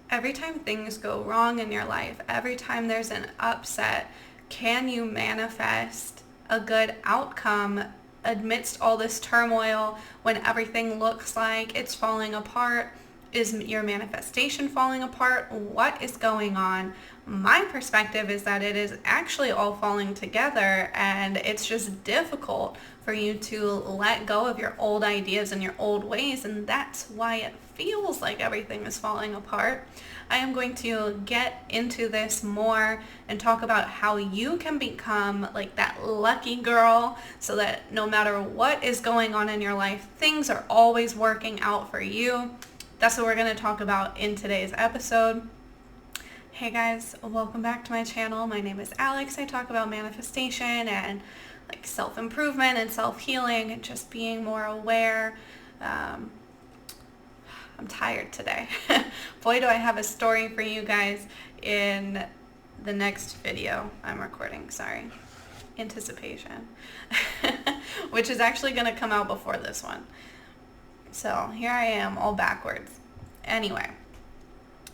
Every time things go wrong in your life, every time there's an upset, can you manifest a good outcome amidst all this turmoil when everything looks like it's falling apart? Is your manifestation falling apart? What is going on? My perspective is that it is actually all falling together, and it's just difficult for you to let go of your old ideas and your old ways, and that's why it feels like everything is falling apart. I am going to get into this more and talk about how you can become like that lucky girl so that no matter what is going on in your life, things are always working out for you. That's what we're going to talk about in today's episode. Hey guys, welcome back to my channel. My name is Alex. I talk about manifestation and like self-improvement and self-healing and just being more aware. I'm tired today. Boy, do I have a story for you guys in the next video I'm recording. Sorry. Anticipation. Which is actually going to come out before this one. So here I am, all backwards. Anyway,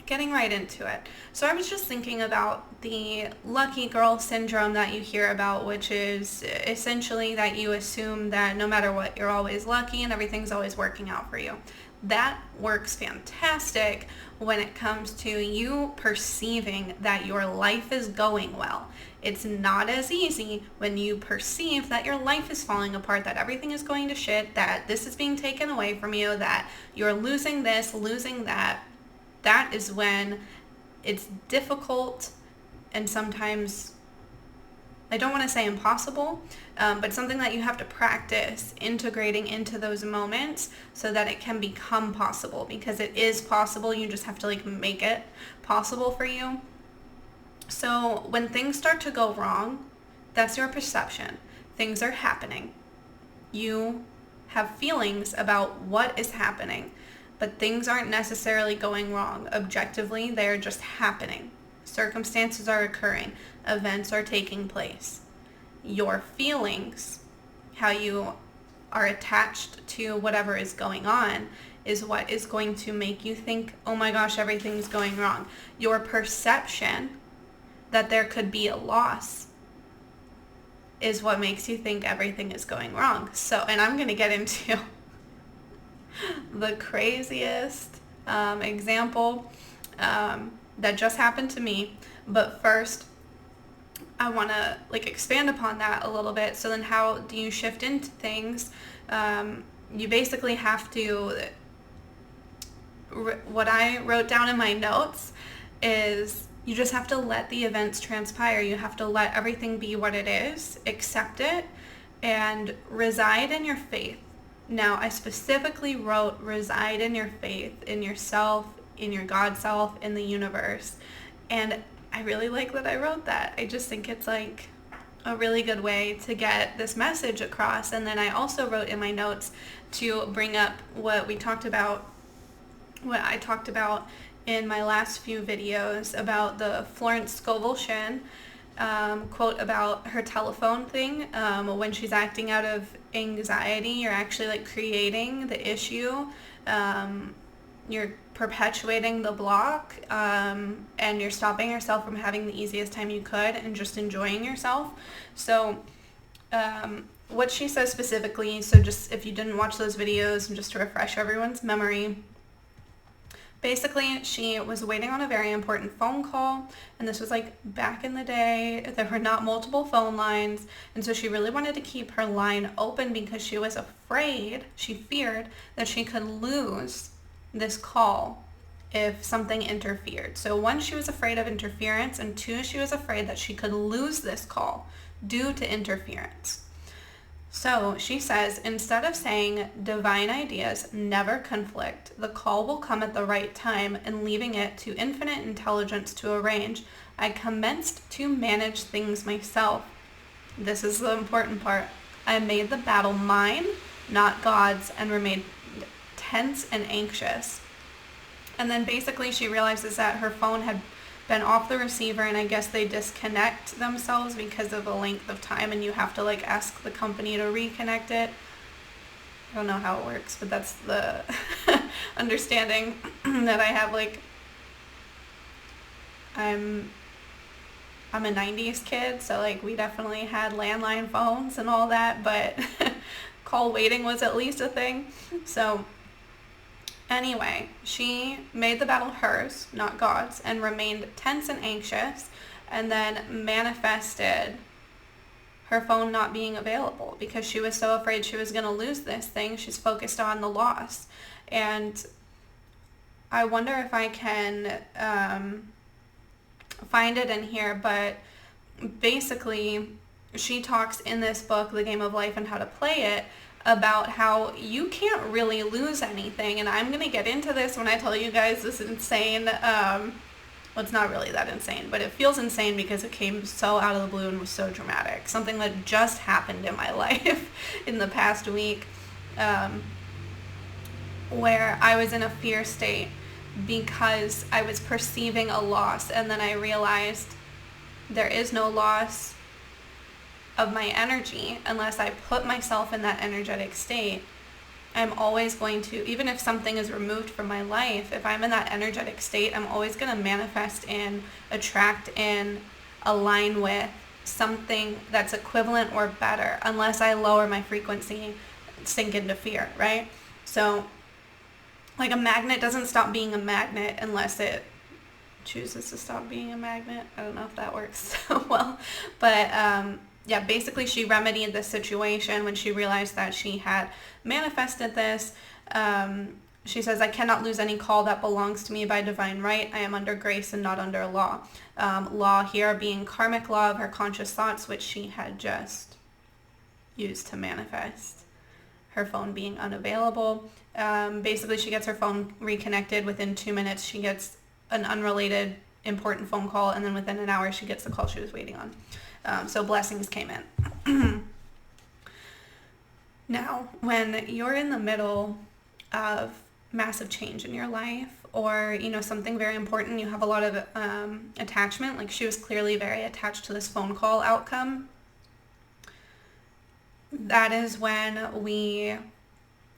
getting right into it. So I was just thinking about the lucky girl syndrome that you hear about, which is essentially that you assume that no matter what, you're always lucky and everything's always working out for you. That works fantastic when it comes to you perceiving that your life is going well. It's not as easy when you perceive that your life is falling apart, that everything is going to shit, that this is being taken away from you, that you're losing this, losing that. That is when it's difficult and sometimes, I don't want to say impossible, but something that you have to practice integrating into those moments so that it can become possible, because it is possible. You just have to make it possible for you. So when things start to go wrong, that's your perception. Things are happening. You have feelings about what is happening, but things aren't necessarily going wrong. Objectively, they're just happening. Circumstances are occurring. Events are taking place. Your feelings, how you are attached to whatever is going on, is what is going to make you think, oh my gosh, everything's going wrong. Your perception that there could be a loss is what makes you think everything is going wrong. So, and I'm going to get into the craziest example that just happened to me. But first, I want to expand upon that a little bit. So then how do you shift into things? You basically have to, what I wrote down in my notes is you just have to let the events transpire. You have to let everything be what it is, accept it, and reside in your faith. Now, I specifically wrote reside in your faith, in yourself, in your God self, in the universe. And I really like that I wrote that. I just think it's a really good way to get this message across. And then I also wrote in my notes to bring up what I talked about in my last few videos about the Florence Scovel Shin quote about her telephone thing. When she's acting out of anxiety, you're actually creating the issue. You're perpetuating the block, and you're stopping yourself from having the easiest time you could and just enjoying yourself. So what she says specifically, so just if you didn't watch those videos, and just to refresh everyone's memory, basically, she was waiting on a very important phone call, and this was back in the day. There were not multiple phone lines, and so she really wanted to keep her line open because she was afraid, she feared that she could lose this call if something interfered. So one, she was afraid of interference, and two, she was afraid that she could lose this call due to interference. So she says, instead of saying divine ideas never conflict, the call will come at the right time, and leaving it to infinite intelligence to arrange, I commenced to manage things myself. This is the important part. I made the battle mine, not God's, and remained tense and anxious. And then basically she realizes that her phone had been off the receiver, and I guess they disconnect themselves because of the length of time, and you have to ask the company to reconnect it. I don't know how it works, but that's the understanding that I have I'm a 90s kid, so like we definitely had landline phones and all that, but call waiting was at least a thing. So anyway, she made the battle hers, not God's, and remained tense and anxious, and then manifested her phone not being available because she was so afraid she was going to lose this thing. She's focused on the loss. And I wonder if I can find it in here, but basically she talks in this book, The Game of Life and How to Play It, about how you can't really lose anything. And I'm going to get into this when I tell you guys this insane, well, it's not really that insane, but it feels insane because it came so out of the blue and was so dramatic. Something that just happened in my life in the past week, where I was in a fear state because I was perceiving a loss, and then I realized there is no loss of my energy unless I put myself in that energetic state. I'm always going to, even if something is removed from my life, if I'm in that energetic state, I'm always going to manifest in, attract in, align with something that's equivalent or better, unless I lower my frequency, sink into fear, right? So like a magnet doesn't stop being a magnet unless it chooses to stop being a magnet. I don't know if that works so well, but yeah, basically she remedied this situation when she realized that she had manifested this. She says, I cannot lose any call that belongs to me by divine right. I am under grace and not under law. Law here being karmic law of her conscious thoughts, which she had just used to manifest her phone being unavailable. Basically, she gets her phone reconnected. Within 2 minutes, she gets an unrelated important phone call, and then within an hour, she gets the call she was waiting on. So blessings came in. Now, when you're in the middle of massive change in your life, or, you know, something very important, you have a lot of attachment, like she was clearly very attached to this phone call outcome, that is when we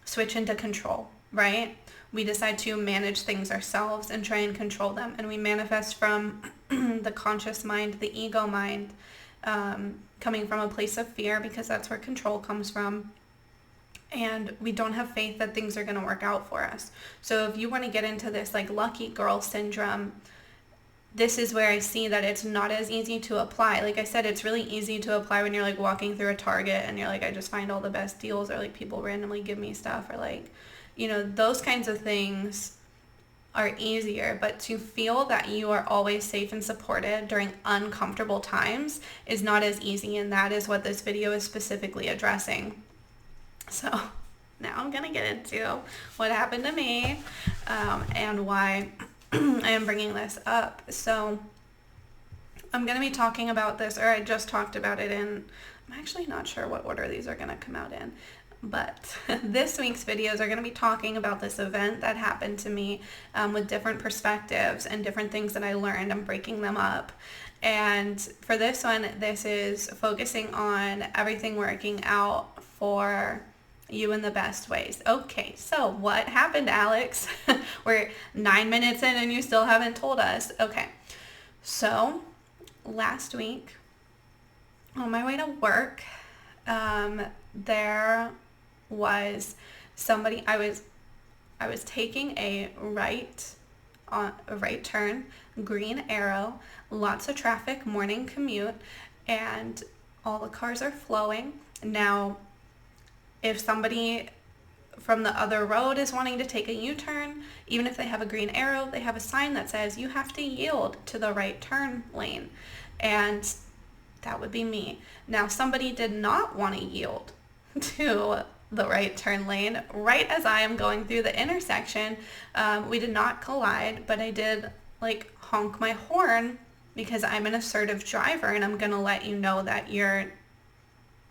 switch into control, right? We decide to manage things ourselves and try and control them, and we manifest from the conscious mind, the ego mind, coming from a place of fear, because that's where control comes from. And we don't have faith that things are going to work out for us. So if you want to get into this like lucky girl syndrome, this is where I see that it's not as easy to apply. Like I said, it's really easy to apply when you're like walking through a Target and you're like, I just find all the best deals, or like people randomly give me stuff, or like, you know, those kinds of things are easier. But to feel that you are always safe and supported during uncomfortable times is not as easy, and that is what this video is specifically addressing. So now I'm going to get into what happened to me and why I am bringing this up. So I'm going to be talking about this, or I just talked about it in, I'm actually not sure what order these are going to come out in, but this week's videos are going to be talking about this event that happened to me with different perspectives and different things that I learned. I'm breaking them up. And for this one, this is focusing on everything working out for you in the best ways. Okay, so what happened, Alex? We're 9 minutes in and you still haven't told us. Okay, so last week on my way to work, there was somebody, I was taking a right turn, green arrow, lots of traffic, morning commute, and all the cars are flowing. Now, if somebody from the other road is wanting to take a U-turn, even if they have a green arrow, they have a sign that says you have to yield to the right turn lane. And that would be me. Now, somebody did not want to yield to the right turn lane right as I am going through the intersection. We did not collide, but I did like honk my horn because I'm an assertive driver, and I'm going to let you know that you're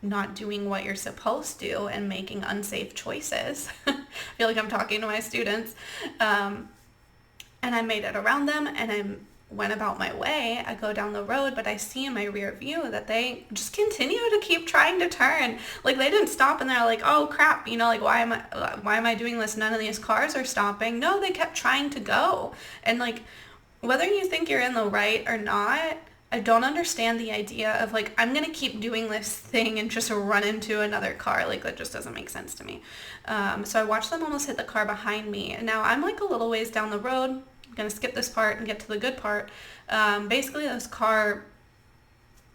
not doing what you're supposed to and making unsafe choices. I feel like I'm talking to my students. And I made it around them, and I went about my way. I go down the road, but I see in my rear view that they just continue to keep trying to turn. Like they didn't stop and they're like, oh crap, you know, like why am I doing this? None of these cars are stopping. No, they kept trying to go. And like whether you think you're in the right or not, I don't understand the idea of like, I'm going to keep doing this thing and just run into another car. Like, that just doesn't make sense to me. So I watched them almost hit the car behind me. And now I'm like a little ways down the road. I'm going to skip this part and get to the good part. Basically, this car,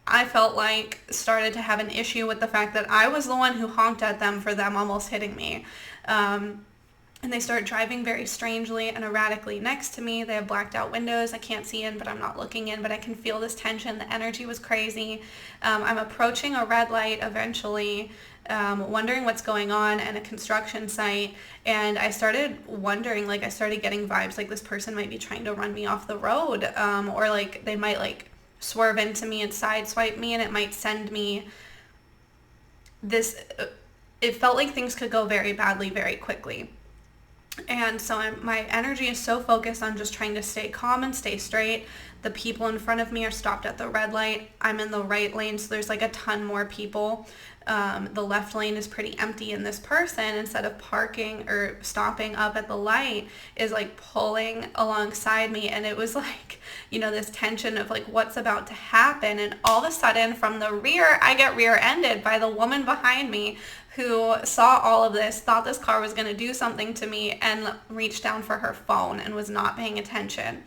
I felt like, started to have an issue with the fact that I was the one who honked at them for them almost hitting me. And they start driving very strangely and erratically next to me. They have blacked out windows. I can't see in, but I'm not looking in, but I can feel this tension. The energy was crazy. I'm approaching a red light eventually, wondering what's going on at a construction site. And I started wondering, like, I started getting vibes like this person might be trying to run me off the road, or like they might like swerve into me and sideswipe me, and it might send me this, it felt like things could go very badly very quickly. And so my energy is so focused on just trying to stay calm and stay straight. The people in front of me are stopped at the red light. I'm in the right lane, so there's like a ton more people. The left lane is pretty empty, and this person, instead of parking or stopping up at the light, is like pulling alongside me. And it was like, you know, this tension of like what's about to happen. And all of a sudden from the rear, I get rear-ended by the woman behind me, who saw all of this, thought this car was going to do something to me, and reached down for her phone and was not paying attention.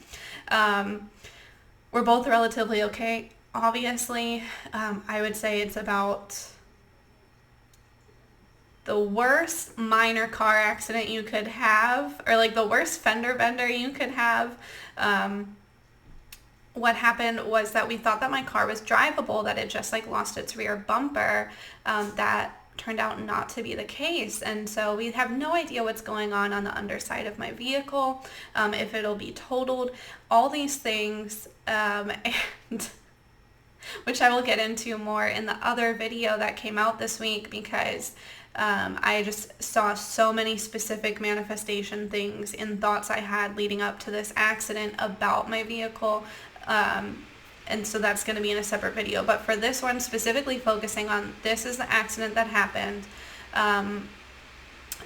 We're both relatively okay, obviously. I would say it's about the worst minor car accident you could have, or like the worst fender bender you could have. What happened was that we thought that my car was drivable, that it just like lost its rear bumper. That turned out not to be the case. And so we have no idea what's going on the underside of my vehicle, if it'll be totaled, all these things, and which I will get into more in the other video that came out this week, because I just saw so many specific manifestation things in thoughts I had leading up to this accident about my vehicle. And so that's going to be in a separate video. But for this one, specifically focusing on this is the accident that happened,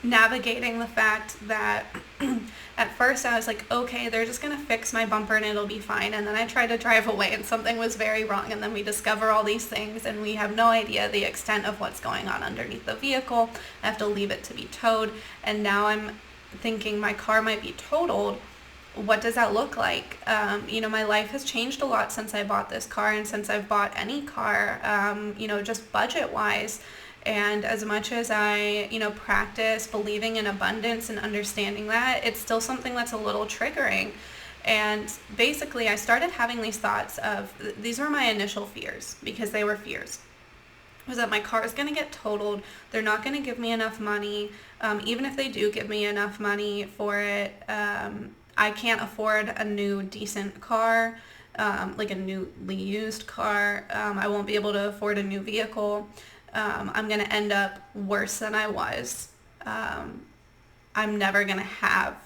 navigating the fact that at first I was like, okay, they're just going to fix my bumper and it'll be fine. And then I tried to drive away and something was very wrong. And then we discover all these things and we have no idea the extent of what's going on underneath the vehicle. I have to leave it to be towed. And now I'm thinking my car might be totaled. What does that look like? You know, my life has changed a lot since I bought this car and since I've bought any car, you know, just budget-wise. And as much as I, you know, practice believing in abundance and understanding that, it's still something that's a little triggering. And basically, I started having these thoughts of, these were my initial fears, because they were fears. Was that my car is going to get totaled. They're not going to give me enough money. Even if they do give me enough money for it, I can't afford a new decent car, like a newly used car. I won't be able to afford a new vehicle. I'm going to end up worse than I was. I'm never going to have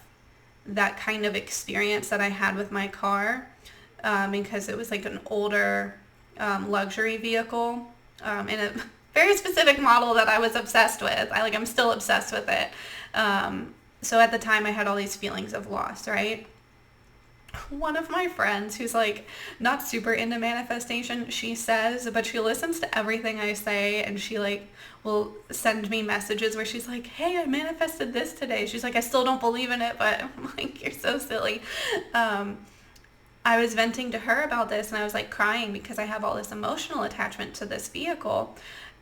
that kind of experience that I had with my car, because it was like an older luxury vehicle, in a very specific model that I was obsessed with. I'm still obsessed with it. So at the time I had all these feelings of loss, right? One of my friends who's like not super into manifestation, she says, but she listens to everything I say, and she like will send me messages where she's like, hey, I manifested this today. She's like, I still don't believe in it, but I'm like, you're so silly. I was venting to her about this and I was like crying because I have all this emotional attachment to this vehicle.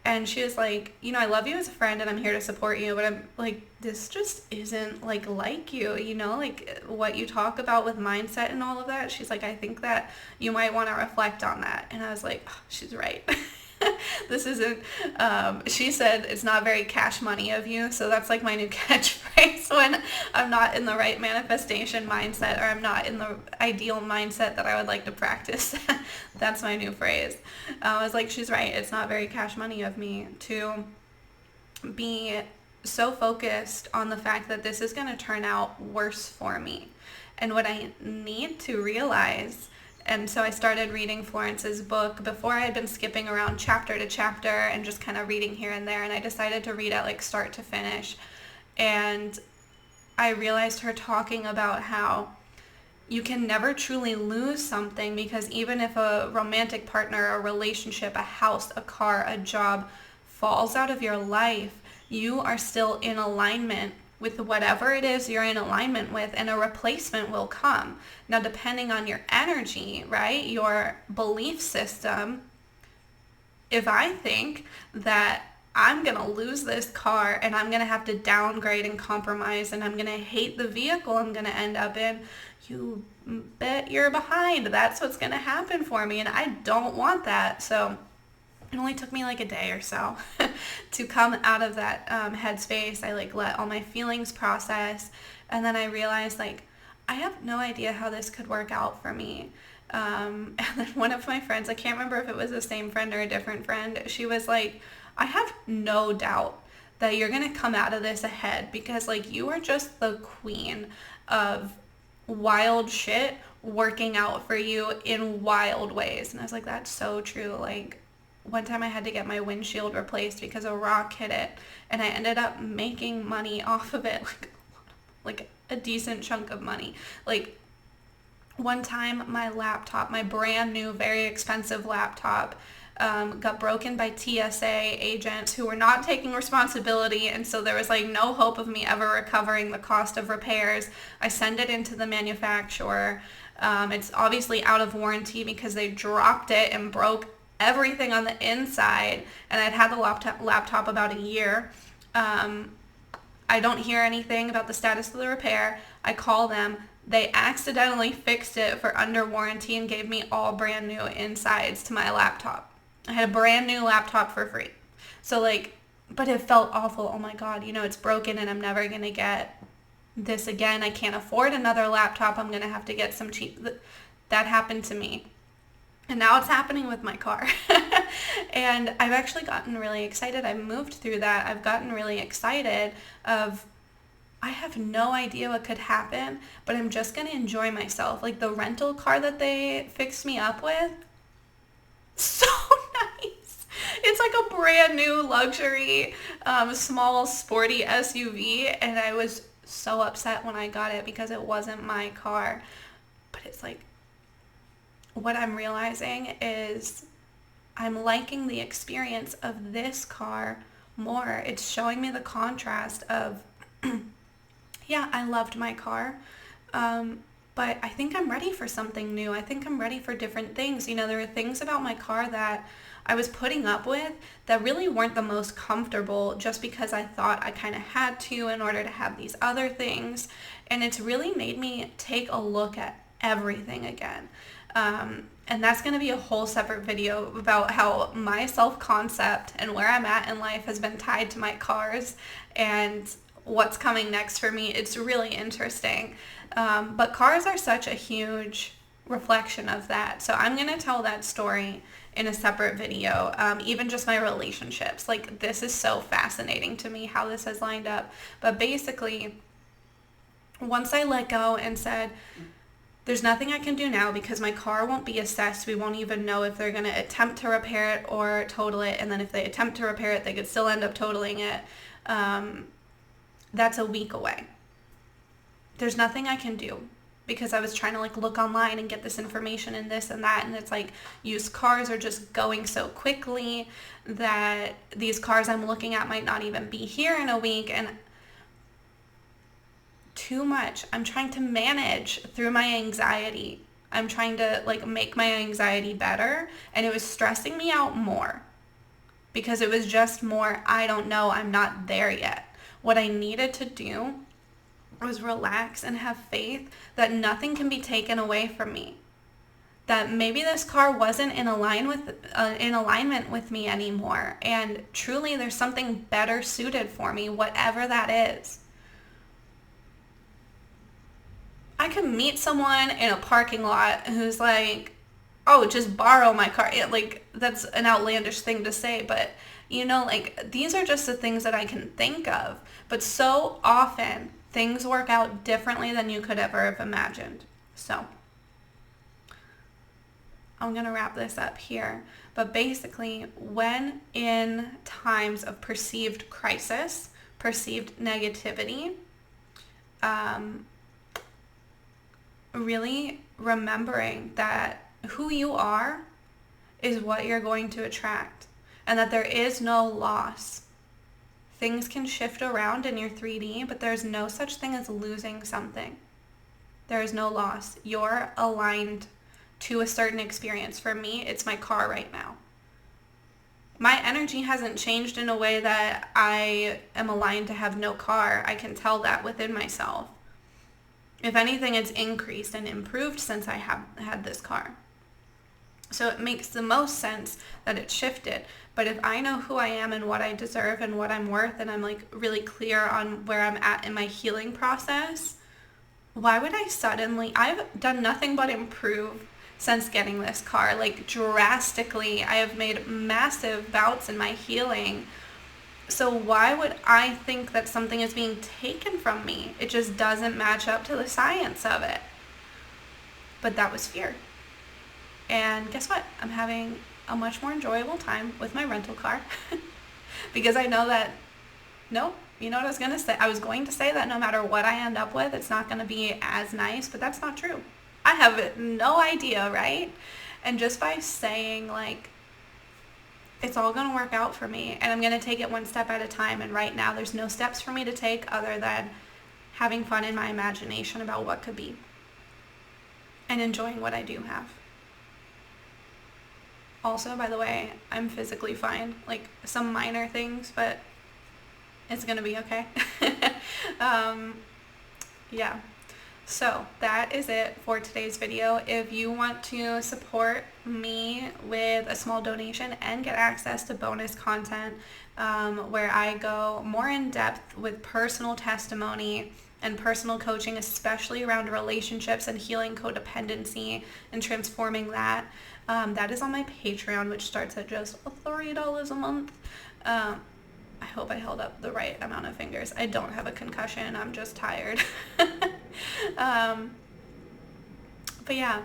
And she was like, you know, I love you as a friend and I'm here to support you, but I'm like, this just isn't like you, you know, like what you talk about with mindset and all of that. She's like, I think that you might want to reflect on that. And I was like, oh, she's right. This isn't, she said, it's not very cash money of you. So that's like my new catchphrase when I'm not in the right manifestation mindset, or I'm not in the ideal mindset that I would like to practice. That's my new phrase. I was like, she's right. It's not very cash money of me to be so focused on the fact that this is going to turn out worse for me. And what I need to realize, and so I started reading Florence's book. Before, I had been skipping around chapter to chapter and just kind of reading here and there, and I decided to read it like start to finish. And I realized her talking about how you can never truly lose something, because even if a romantic partner, a relationship, a house, a car, a job falls out of your life, you are still in alignment with whatever it is you're in alignment with, and a replacement will come. Now, depending on your energy, right, your belief system, if I think that I'm going to lose this car and I'm going to have to downgrade and compromise and I'm going to hate the vehicle I'm going to end up in, you bet you're behind. That's what's going to happen for me, and I don't want that. So it only took me like a day or so to come out of that headspace. I like let all my feelings process, and then I realized like I have no idea how this could work out for me. And then one of my friends, I can't remember if it was the same friend or a different friend, she was like, I have no doubt that you're going to come out of this ahead, because like you are just the queen of wild shit working out for you in wild ways. And I was like, that's so true. Like one time I had to get my windshield replaced because a rock hit it, and I ended up making money off of it, like a decent chunk of money. Like one time my laptop, my brand new, very expensive laptop, got broken by TSA agents who were not taking responsibility, and so there was like no hope of me ever recovering the cost of repairs. I send it into the manufacturer. It's obviously out of warranty because they dropped it and broke everything on the inside, and I'd had the laptop about a year. I don't hear anything about the status of the repair. I call them. They accidentally fixed it for under warranty and gave me all brand new insides to my laptop. I had a brand new laptop for free. So like, but it felt awful. Oh my God, it's broken and I'm never going to get this again. I can't afford another laptop. I'm going to have to get some cheap. That happened to me. And now it's happening with my car. And I've actually gotten really excited. I've moved through that. I've gotten really excited of, I have no idea what could happen, but I'm just going to enjoy myself. Like the rental car that they fixed me up with, so nice. It's like a brand new luxury, small sporty SUV, and I was so upset when I got it because it wasn't my car. But it's like, what I'm realizing is I'm liking the experience of this car more. It's showing me the contrast of, yeah, I loved my car, but I think I'm ready for something new. I think I'm ready for different things. There were things about my car that I was putting up with that really weren't the most comfortable, just because I thought I kind of had to in order to have these other things. And it's really made me take a look at everything again. And that's going to be a whole separate video about how my self-concept and where I'm at in life has been tied to my cars and what's coming next for me. It's really interesting. But cars are such a huge reflection of that. So I'm going to tell that story in a separate video. Even just my relationships. Like, this is so fascinating to me how this has lined up. But basically, once I let go and said, there's nothing I can do now because my car won't be assessed. We won't even know if they're going to attempt to repair it or total it. And then if they attempt to repair it, they could still end up totaling it. That's a week away. There's nothing I can do because I was trying to like look online and get this information and this and that. And it's like used cars are just going so quickly that these cars I'm looking at might not even be here in a week. And too much. I'm trying to manage through my anxiety. I'm trying to like make my anxiety better, and it was stressing me out more because it was just more, I don't know, I'm not there yet. What I needed to do was relax and have faith that nothing can be taken away from me. That maybe this car wasn't in alignment with me anymore, and truly there's something better suited for me, whatever that is. I could meet someone in a parking lot who's like, oh, just borrow my car. Like, that's an outlandish thing to say, but like, these are just the things that I can think of. But so often things work out differently than you could ever have imagined. So I'm going to wrap this up here. But basically, when in times of perceived crisis, perceived negativity, really remembering that who you are is what you're going to attract, and that there is no loss. Things can shift around in your 3D, but there's no such thing as losing something. There is no loss. You're aligned to a certain experience. For me, it's my car right now. My energy hasn't changed in a way that I am aligned to have no car. I can tell that within myself. If anything, it's increased and improved since I have had this car. So it makes the most sense that it shifted. But if I know who I am and what I deserve and what I'm worth, and I'm like really clear on where I'm at in my healing process, why would I suddenly, I've done nothing but improve since getting this car, like drastically. I have made massive bouts in my healing. So why would I think that something is being taken from me? It just doesn't match up to the science of it. But that was fear. And guess what? I'm having a much more enjoyable time with my rental car because I know that, no, you know what I was going to say? I was going to say that no matter what I end up with, it's not going to be as nice, but that's not true. I have no idea, right? And just by saying like, it's all going to work out for me and I'm going to take it one step at a time. And right now there's no steps for me to take other than having fun in my imagination about what could be and enjoying what I do have. Also, by the way, I'm physically fine, like some minor things, but it's going to be okay. Yeah. So that is it for today's video. If you want to support me with a small donation and get access to bonus content where I go more in depth with personal testimony and personal coaching, especially around relationships and healing codependency and transforming that, that is on my Patreon, which starts at just $30 a month. I hope I held up the right amount of fingers. I don't have a concussion. I'm just tired. But yeah,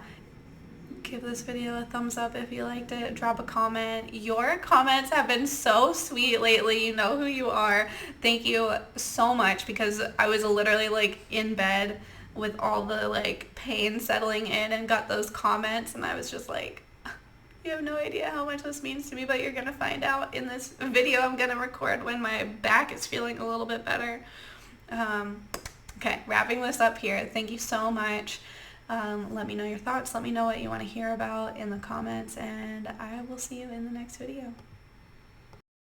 give this video a thumbs up if you liked it. Drop a comment. Your comments have been so sweet lately. You know who you are. Thank you so much, because I was literally like in bed with all the like pain settling in and got those comments, and I was just like, you have no idea how much this means to me, but you're going to find out in this video I'm going to record when my back is feeling a little bit better. Okay, wrapping this up here. Thank you so much. Let me know your thoughts. Let me know what you want to hear about in the comments, and I will see you in the next video.